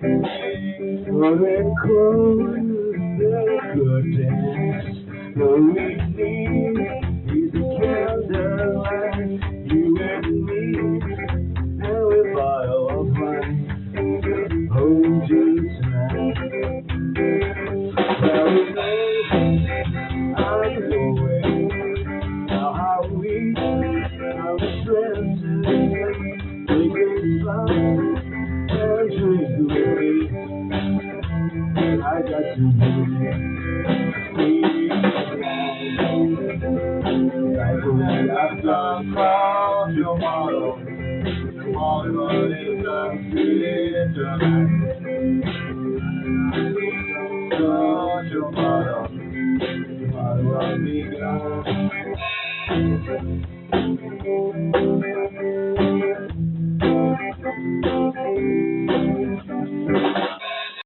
We're close, the good dance. All we need is a candlelight, you and me. Now we bottle of wine, hold you tonight. Well, we know I'm going. Now how we, how we friends today. We can fly and drink with me. I got to be like when I done called your model is a city tonight.